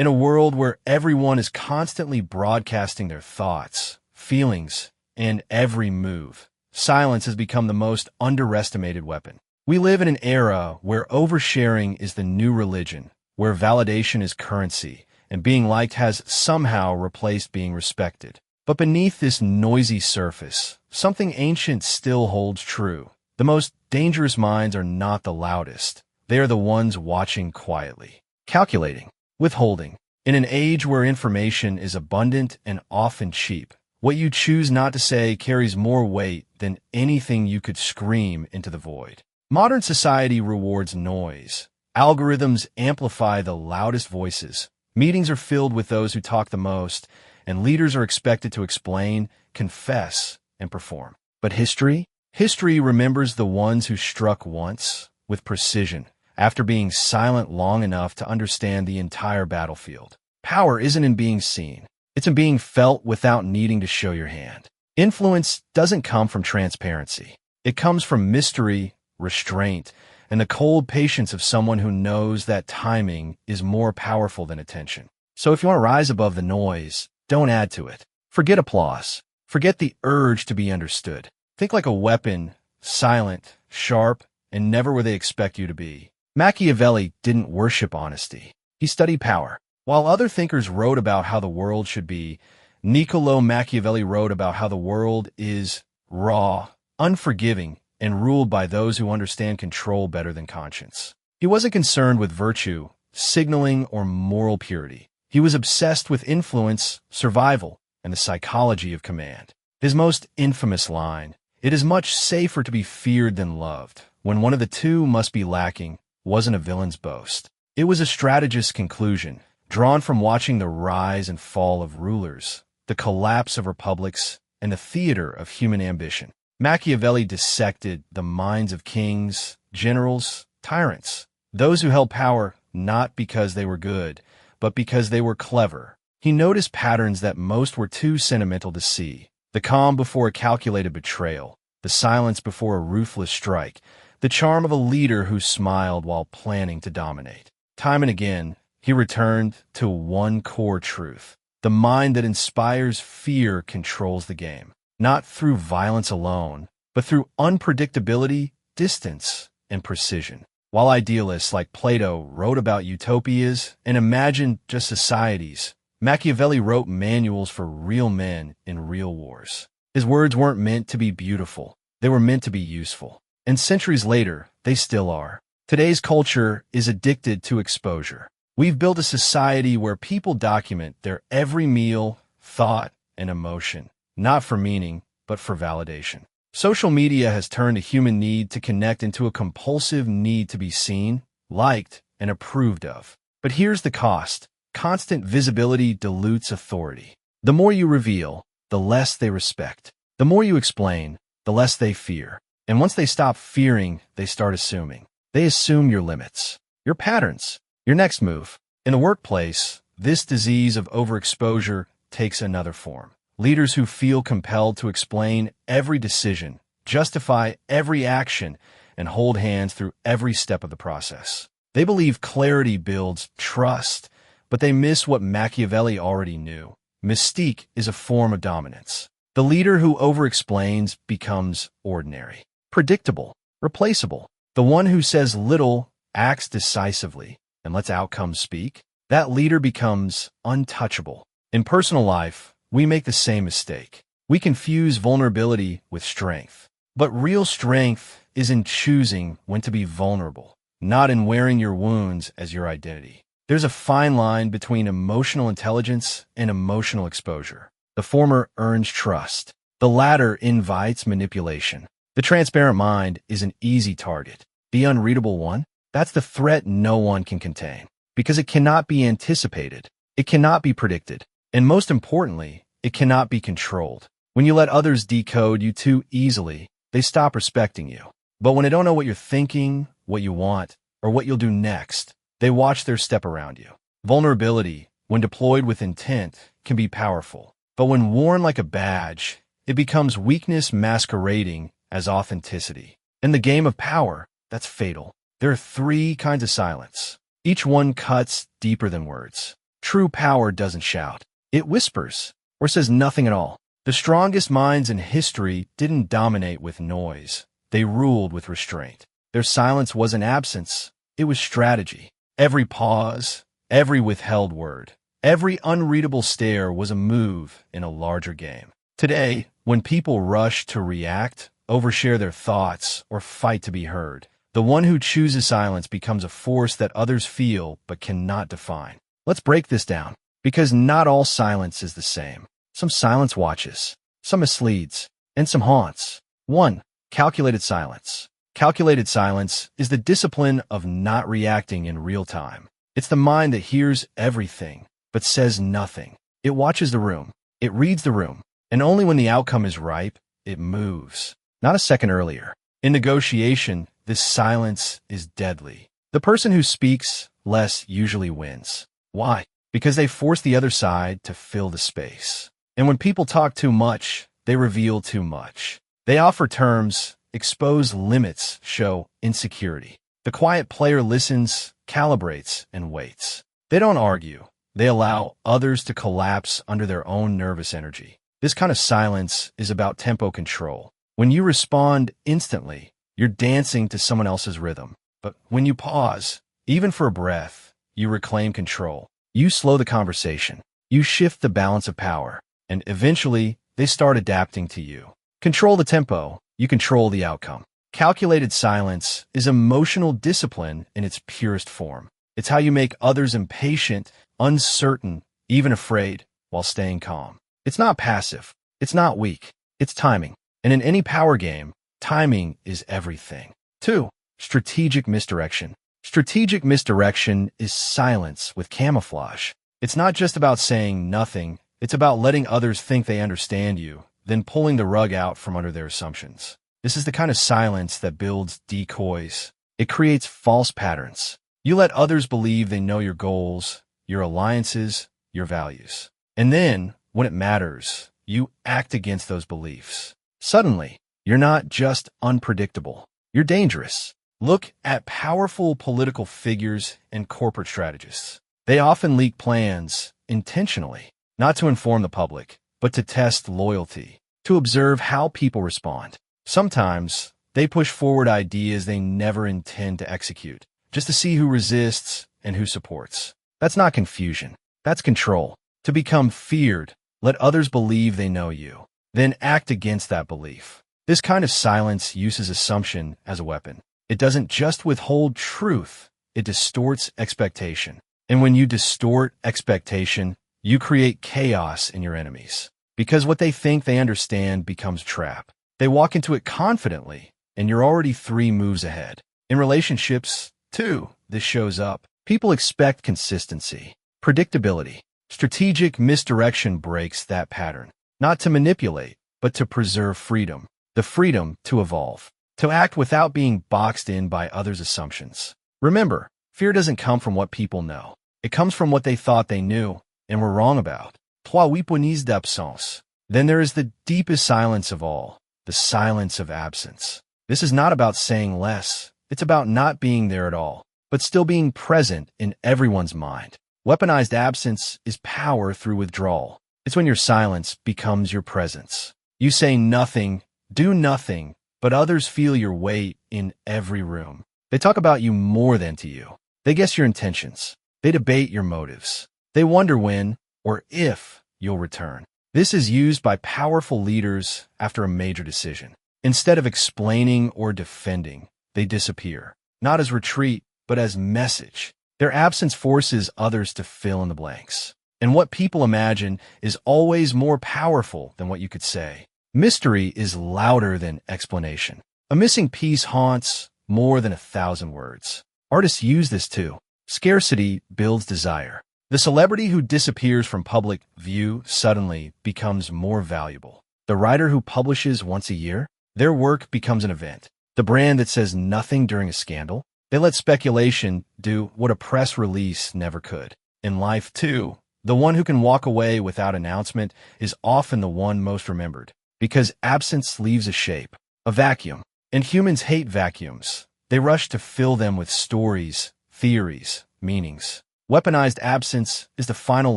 In a world where everyone is constantly broadcasting their thoughts, feelings, and every move, silence has become the most underestimated weapon. We live in an era where oversharing is the new religion, where validation is currency, and being liked has somehow replaced being respected. But beneath this noisy surface, something ancient still holds true. The most dangerous minds are not the loudest. They are the ones watching quietly, calculating, withholding. In an age where information is abundant and often cheap, what you choose not to say carries more weight than anything you could scream into the void. Modern society rewards noise. Algorithms amplify the loudest voices. Meetings are filled with those who talk the most, and leaders are expected to explain, confess, and perform. But history? History remembers the ones who struck once, with precision, after being silent long enough to understand the entire battlefield. Power isn't in being seen. It's in being felt without needing to show your hand. Influence doesn't come from transparency. It comes from mystery, restraint, and the cold patience of someone who knows that timing is more powerful than attention. So if you want to rise above the noise, don't add to it. Forget applause. Forget the urge to be understood. Think like a weapon, silent, sharp, and never where they expect you to be. Machiavelli didn't worship honesty. He studied power. While other thinkers wrote about how the world should be, Niccolò Machiavelli wrote about how the world is raw, unforgiving, and ruled by those who understand control better than conscience. He wasn't concerned with virtue, signaling, or moral purity. He was obsessed with influence, survival, and the psychology of command. His most infamous line, "It is much safer to be feared than loved, when one of the two must be lacking," wasn't a villain's boast. It was a strategist's conclusion, drawn from watching the rise and fall of rulers, the collapse of republics, and the theater of human ambition. Machiavelli dissected the minds of kings, generals, tyrants, those who held power not because they were good, but because they were clever. He noticed patterns that most were too sentimental to see: the calm before a calculated betrayal, the silence before a ruthless strike, the charm of a leader who smiled while planning to dominate. Time and again, he returned to one core truth: the mind that inspires fear controls the game. Not through violence alone, but through unpredictability, distance, and precision. While idealists like Plato wrote about utopias and imagined just societies, Machiavelli wrote manuals for real men in real wars. His words weren't meant to be beautiful. They were meant to be useful. And centuries later, they still are. Today's culture is addicted to exposure. We've built a society where people document their every meal, thought, and emotion. Not for meaning, but for validation. Social media has turned a human need to connect into a compulsive need to be seen, liked, and approved of. But here's the cost. Constant visibility dilutes authority. The more you reveal, the less they respect. The more you explain, the less they fear. And once they stop fearing, they start assuming. They assume your limits, your patterns, your next move. In the workplace, this disease of overexposure takes another form. Leaders who feel compelled to explain every decision, justify every action, and hold hands through every step of the process. They believe clarity builds trust, but they miss what Machiavelli already knew. Mystique is a form of dominance. The leader who overexplains becomes ordinary, predictable, replaceable. The one who says little, acts decisively, and lets outcomes speak, that leader becomes untouchable. In personal life, we make the same mistake. We confuse vulnerability with strength. But real strength is in choosing when to be vulnerable, not in wearing your wounds as your identity. There's a fine line between emotional intelligence and emotional exposure. The former earns trust. The latter invites manipulation. The transparent mind is an easy target. The unreadable one? That's the threat no one can contain. Because it cannot be anticipated. It cannot be predicted. And most importantly, it cannot be controlled. When you let others decode you too easily, they stop respecting you. But when they don't know what you're thinking, what you want, or what you'll do next, they watch their step around you. Vulnerability, when deployed with intent, can be powerful. But when worn like a badge, it becomes weakness masquerading as authenticity. In the game of power, that's fatal. There are three kinds of silence. Each one cuts deeper than words. True power doesn't shout. It whispers, or says nothing at all. The strongest minds in history didn't dominate with noise. They ruled with restraint. Their silence wasn't absence. It was strategy. Every pause, every withheld word, every unreadable stare was a move in a larger game. Today, when people rush to react, overshare their thoughts, or fight to be heard, the one who chooses silence becomes a force that others feel but cannot define. Let's break this down, because not all silence is the same. Some silence watches, some misleads, and some haunts. 1. Calculated silence. Calculated silence is the discipline of not reacting in real time. It's the mind that hears everything, but says nothing. It watches the room, it reads the room, and only when the outcome is ripe, it moves. Not a second earlier. In negotiation, this silence is deadly. The person who speaks less usually wins. Why? Because they force the other side to fill the space. And when people talk too much, they reveal too much. They offer terms, expose limits, show insecurity. The quiet player listens, calibrates, and waits. They don't argue. They allow others to collapse under their own nervous energy. This kind of silence is about tempo control. When you respond instantly, you're dancing to someone else's rhythm. But when you pause, even for a breath, you reclaim control. You slow the conversation. You shift the balance of power. And eventually, they start adapting to you. Control the tempo. You control the outcome. Calculated silence is emotional discipline in its purest form. It's how you make others impatient, uncertain, even afraid, while staying calm. It's not passive. It's not weak. It's timing. And in any power game, timing is everything. 2. Strategic misdirection. Strategic misdirection is silence with camouflage. It's not just about saying nothing. It's about letting others think they understand you, then pulling the rug out from under their assumptions. This is the kind of silence that builds decoys. It creates false patterns. You let others believe they know your goals, your alliances, your values. And then, when it matters, you act against those beliefs. Suddenly, you're not just unpredictable. You're dangerous. Look at powerful political figures and corporate strategists. They often leak plans intentionally, not to inform the public, but to test loyalty, to observe how people respond. Sometimes, they push forward ideas they never intend to execute, just to see who resists and who supports. That's not confusion. That's control. To become feared, let others believe they know you, then act against that belief. This kind of silence uses assumption as a weapon. It doesn't just withhold truth, it distorts expectation. And when you distort expectation, you create chaos in your enemies. Because what they think they understand becomes a trap. They walk into it confidently, and you're already 3 moves ahead. In relationships, too, this shows up. People expect consistency, predictability. Strategic misdirection breaks that pattern. Not to manipulate, but to preserve freedom. The freedom to evolve. To act without being boxed in by others' assumptions. Remember, fear doesn't come from what people know. It comes from what they thought they knew and were wrong about. Trois hypothèses d'absence. Then there is the deepest silence of all, the silence of absence. This is not about saying less. It's about not being there at all, but still being present in everyone's mind. Weaponized absence is power through withdrawal. It's when your silence becomes your presence. You say nothing, do nothing, but others feel your weight in every room. They talk about you more than to you. They guess your intentions. They debate your motives. They wonder when, or if, you'll return. This is used by powerful leaders after a major decision. Instead of explaining or defending, they disappear. Not as retreat, but as message. Their absence forces others to fill in the blanks. And what people imagine is always more powerful than what you could say. Mystery is louder than explanation. A missing piece haunts more than 1,000 words. Artists use this too. Scarcity builds desire. The celebrity who disappears from public view suddenly becomes more valuable. The writer who publishes once a year, their work becomes an event. The brand that says nothing during a scandal, they let speculation do what a press release never could. In life, too, the one who can walk away without announcement is often the one most remembered, because absence leaves a shape, a vacuum. And humans hate vacuums. They rush to fill them with stories, theories, meanings. Weaponized absence is the final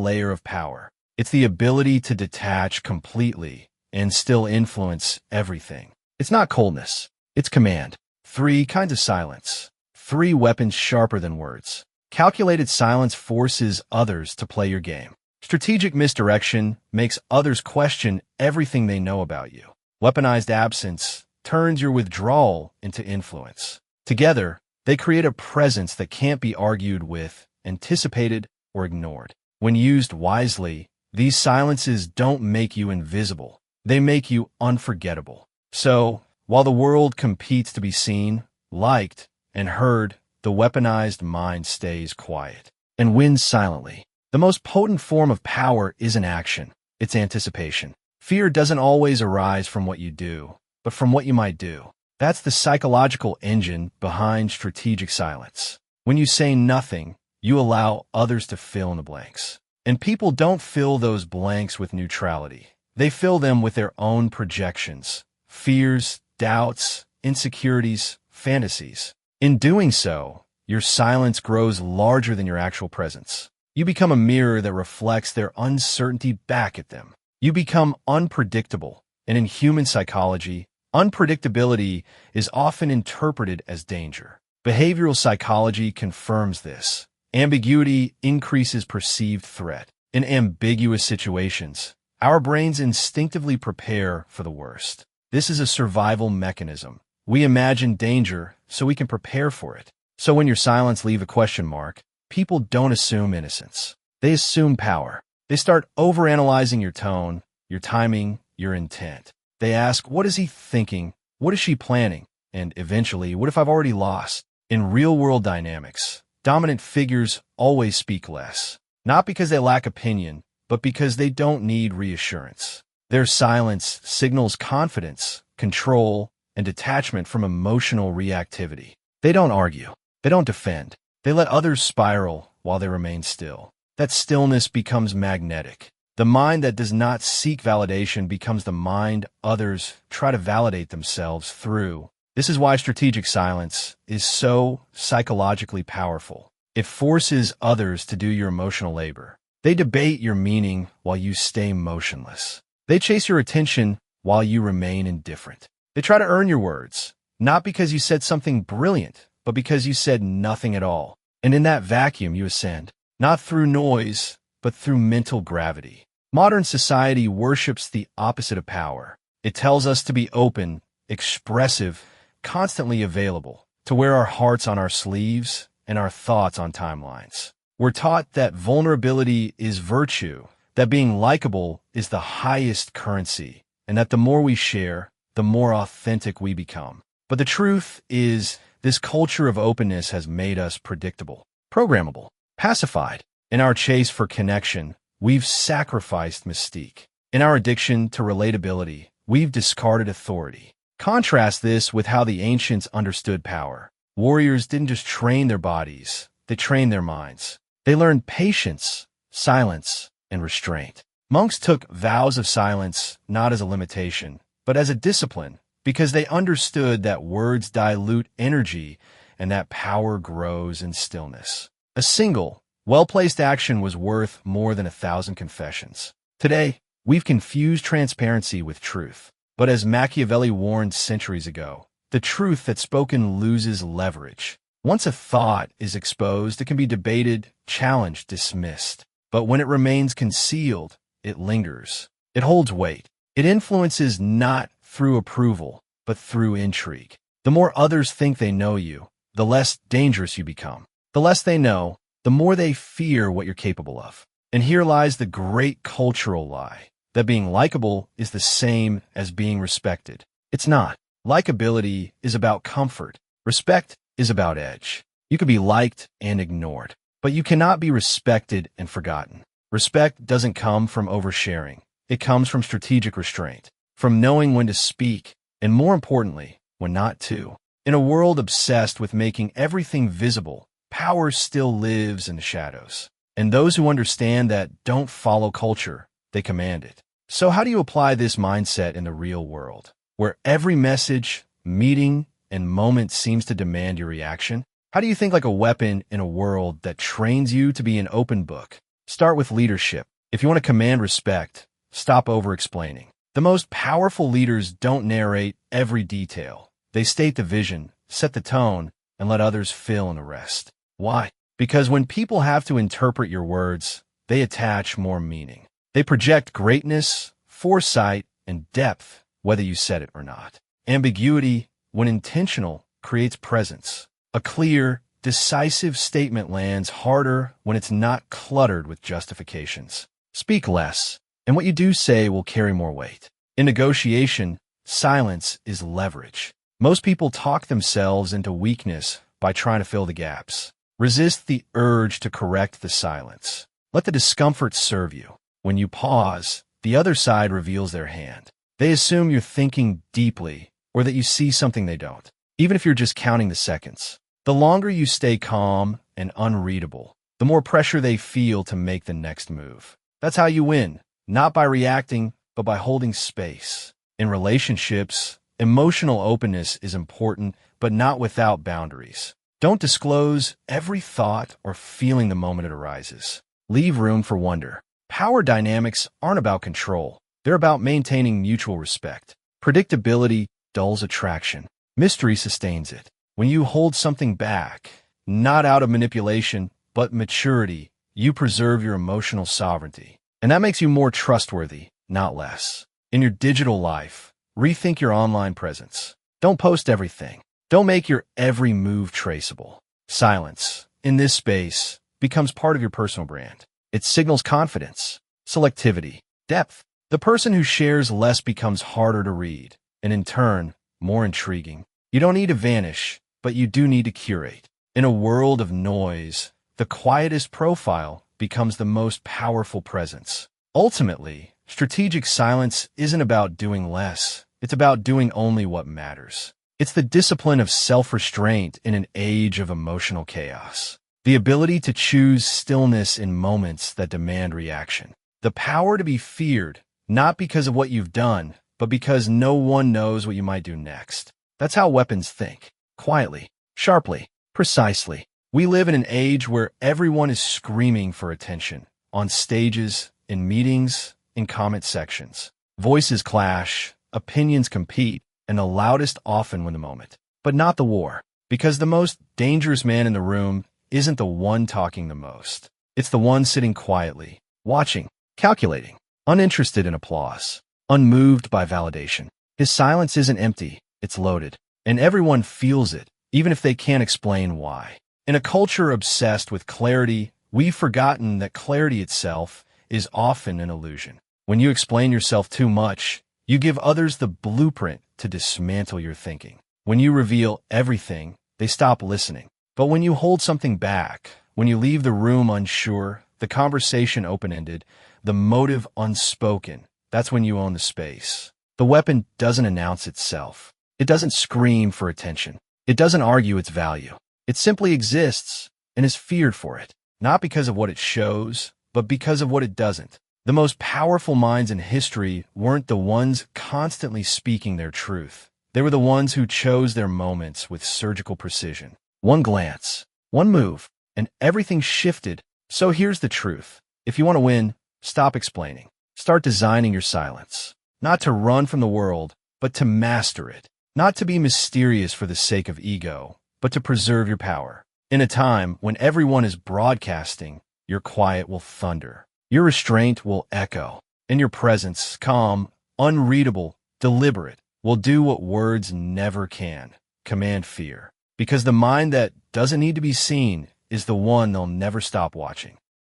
layer of power. It's the ability to detach completely and still influence everything. It's not coldness. It's command. 3 kinds of silence. 3 weapons sharper than words. Calculated silence forces others to play your game. Strategic misdirection makes others question everything they know about you. Weaponized absence turns your withdrawal into influence. Together, they create a presence that can't be argued with, anticipated, or ignored. When used wisely, these silences don't make you invisible. They make you unforgettable. So, while the world competes to be seen, liked, and heard, the weaponized mind stays quiet and wins silently. The most potent form of power isn't action, it's anticipation. Fear doesn't always arise from what you do, but from what you might do. That's the psychological engine behind strategic silence. When you say nothing, you allow others to fill in the blanks. And people don't fill those blanks with neutrality. They fill them with their own projections, fears, doubts, insecurities, fantasies. In doing so, your silence grows larger than your actual presence. You become a mirror that reflects their uncertainty back at them. You become unpredictable, and in human psychology, unpredictability is often interpreted as danger. Behavioral psychology confirms this. Ambiguity increases perceived threat. In ambiguous situations, our brains instinctively prepare for the worst. This is a survival mechanism. We imagine danger so we can prepare for it. So when your silence leaves a question mark, people don't assume innocence. They assume power. They start overanalyzing your tone, your timing, your intent. They ask, what is he thinking? What is she planning? And eventually, what if I've already lost? In real-world dynamics, dominant figures always speak less. Not because they lack opinion, but because they don't need reassurance. Their silence signals confidence, control, and detachment from emotional reactivity. They don't argue. They don't defend. They let others spiral while they remain still. That stillness becomes magnetic. The mind that does not seek validation becomes the mind others try to validate themselves through. This is why strategic silence is so psychologically powerful. It forces others to do your emotional labor. They debate your meaning while you stay motionless. They chase your attention while you remain indifferent. They try to earn your words, not because you said something brilliant, but because you said nothing at all. And in that vacuum you ascend, not through noise, but through mental gravity. Modern society worships the opposite of power. It tells us to be open, expressive, constantly available, to wear our hearts on our sleeves and our thoughts on timelines. We're taught that vulnerability is virtue, that being likable is the highest currency, and that the more we share, the more authentic we become. But the truth is, this culture of openness has made us predictable, programmable, pacified. In our chase for connection, we've sacrificed mystique. In our addiction to relatability, we've discarded authority. Contrast this with how the ancients understood power. Warriors didn't just train their bodies, they trained their minds. They learned patience, silence, and restraint. Monks took vows of silence not as a limitation, but as a discipline, because they understood that words dilute energy and that power grows in stillness. A single, well-placed action was worth more than 1,000 confessions. Today, we've confused transparency with truth. But as Machiavelli warned centuries ago, the truth that's spoken loses leverage. Once a thought is exposed, it can be debated, challenged, dismissed. But when it remains concealed, it lingers. It holds weight. It influences not through approval, but through intrigue. The more others think they know you, the less dangerous you become. The less they know, the more they fear what you're capable of. And here lies the great cultural lie, that being likable is the same as being respected. It's not. Likability is about comfort. Respect is about edge. You can be liked and ignored, but you cannot be respected and forgotten. Respect doesn't come from oversharing. It comes from strategic restraint, from knowing when to speak, and more importantly, when not to. In a world obsessed with making everything visible, power still lives in the shadows. And those who understand that don't follow culture, they command it. So how do you apply this mindset in the real world, where every message, meeting, and moment seems to demand your reaction? How do you think like a weapon in a world that trains you to be an open book? Start with leadership. If you want to command respect, stop over-explaining. The most powerful leaders don't narrate every detail. They state the vision, set the tone, and let others fill in the rest. Why? Because when people have to interpret your words, they attach more meaning. They project greatness, foresight, and depth, whether you said it or not. Ambiguity, when intentional, creates presence. A clear, decisive statement lands harder when it's not cluttered with justifications. Speak less, and what you do say will carry more weight. In negotiation, silence is leverage. Most people talk themselves into weakness by trying to fill the gaps. Resist the urge to correct the silence. Let the discomfort serve you. When you pause, the other side reveals their hand. They assume you're thinking deeply or that you see something they don't, even if you're just counting the seconds. The longer you stay calm and unreadable, the more pressure they feel to make the next move. That's how you win, not by reacting, but by holding space. In relationships, emotional openness is important, but not without boundaries. Don't disclose every thought or feeling the moment it arises. Leave room for wonder. Power dynamics aren't about control. They're about maintaining mutual respect. Predictability dulls attraction. Mystery sustains it. When you hold something back, not out of manipulation, but maturity, you preserve your emotional sovereignty. And that makes you more trustworthy, not less. In your digital life, rethink your online presence. Don't post everything. Don't make your every move traceable. Silence, in this space, becomes part of your personal brand. It signals confidence, selectivity, depth. The person who shares less becomes harder to read, and in turn, more intriguing. You don't need to vanish, but you do need to curate. In a world of noise, the quietest profile becomes the most powerful presence. Ultimately, strategic silence isn't about doing less. It's about doing only what matters. It's the discipline of self-restraint in an age of emotional chaos. The ability to choose stillness in moments that demand reaction. The power to be feared, not because of what you've done, but because no one knows what you might do next. That's how weapons think. Quietly, sharply, precisely. We live in an age where everyone is screaming for attention. On stages, in meetings, in comment sections. Voices clash, opinions compete, and the loudest often win the moment. But not the war. Because the most dangerous man in the room isn't the one talking the most. It's the one sitting quietly, watching, calculating, uninterested in applause, unmoved by validation. His silence isn't empty, it's loaded. And everyone feels it, even if they can't explain why. In a culture obsessed with clarity, we've forgotten that clarity itself is often an illusion. When you explain yourself too much, you give others the blueprint to dismantle your thinking. When you reveal everything, they stop listening. But when you hold something back, when you leave the room unsure, the conversation open-ended, the motive unspoken, that's when you own the space. The weapon doesn't announce itself. It doesn't scream for attention. It doesn't argue its value. It simply exists and is feared for it, not because of what it shows, but because of what it doesn't. The most powerful minds in history weren't the ones constantly speaking their truth. They were the ones who chose their moments with surgical precision. One glance, one move, and everything shifted. So here's the truth. If you want to win, stop explaining. Start designing your silence. Not to run from the world, but to master it. Not to be mysterious for the sake of ego, but to preserve your power. In a time when everyone is broadcasting, your quiet will thunder. Your restraint will echo. And your presence, calm, unreadable, deliberate, will do what words never can. Command fear. Because the mind that doesn't need to be seen is the one they'll never stop watching.